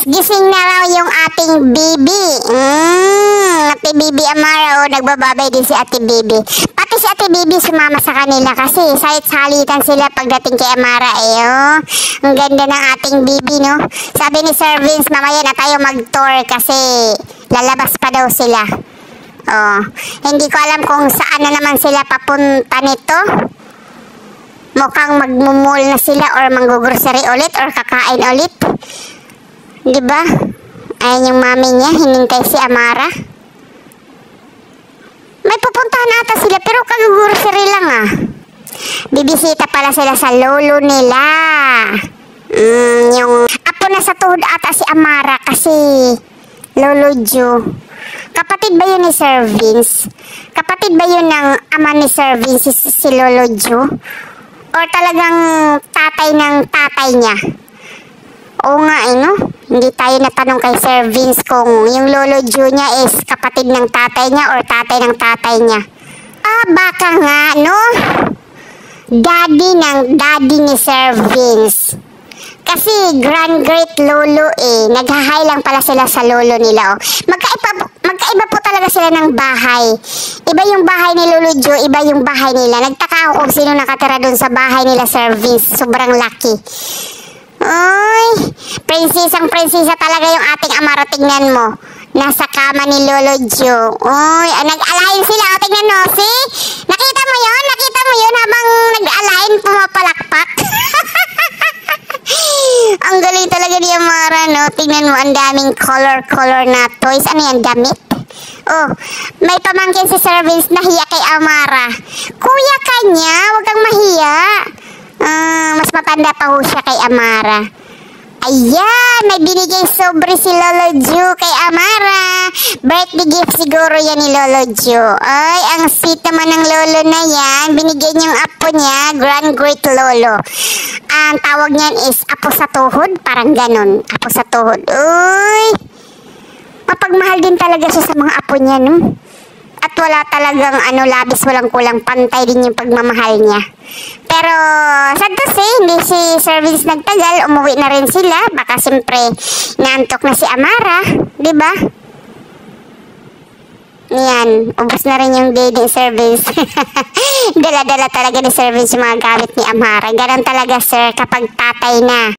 gising na raw yung ating Bibi. Ate Bibi Amara, nagbababay din si Ate Bibi. Pati si Ate Bibi sumama sa kanila kasi salit-salitan sila pagdating kay Amara ang ganda ng ating Bibi, no? Sabi ni Sir Vince, mamaya na tayo mag-tour kasi lalabas pa daw sila. Hindi ko alam kung saan na naman sila papunta nito. Mukhang magmumul na sila or manggugrocery ulit or kakain ulit. Diba? Ayan yung mami niya, hinintay si Amara. May pupuntahan ata sila pero kag-grocery lang Bibisita pala sila sa lolo nila. Yung apo na sa tuhod ata si Amara kasi Lolo Joe. Kapatid ba yun ni Sir Vince? Kapatid ba yun ng ama ni Sir Vince si Lolo Joe? Or talagang tatay ng tatay niya? Oo nga no? Hindi tayo natanong kay Sir Vince kung yung Lolo Joe niya is kapatid ng tatay niya or tatay ng tatay niya. Baka nga, no? Daddy ng daddy ni Sir Vince. Kasi great lolo naghahay lang pala sila sa lolo nila Magkaiba po talaga sila ng bahay. Iba yung bahay ni Lolo Joe, iba yung bahay nila. Nagtaka ako kung sino nakatira dun sa bahay nila Sir Vince. Sobrang laki. Ay, prinsesa talaga yung ating Amara, tingnan mo. Nasa kama ni Lolo Joe. Uy, nag-align sila. Tingnan mo, see? Nakita mo yun? Habang nag-align, pumapalakpak. Ang galing talaga ni Amara, no? Tingnan mo, ang daming color na toys. Ano yan, damit? May pamangkin si Sir Vince na hiya kay Amara. Kuya ka niya, huwag kang mahiya. Mas matanda pa ho siya kay Amara. Ayan, may binigay sobre si Lolo Joe kay Amara. Birthday gift siguro yan ni Lolo Joe. Ay, ang sweet naman ng lolo na yan. Binigay niyang apo niya, great lolo. Ang tawag niyan is apo sa tuhod, parang ganon. Apo sa tuhod. Uy, mapagmahal din talaga siya sa mga apo niya, no? At wala talagang labis, walang kulang, pantay din yung pagmamahal niya. Pero sad to say, hindi si Sir Vince nagtagal, umuwi na rin sila. Baka siyempre naantok na si Amara, di ba? Yan, ubos na rin yung day ni Sir Vince. Dala-dala talaga ni Sir Vince yung mga gamit ni Amara. Ganon talaga, sir, kapag tatay na.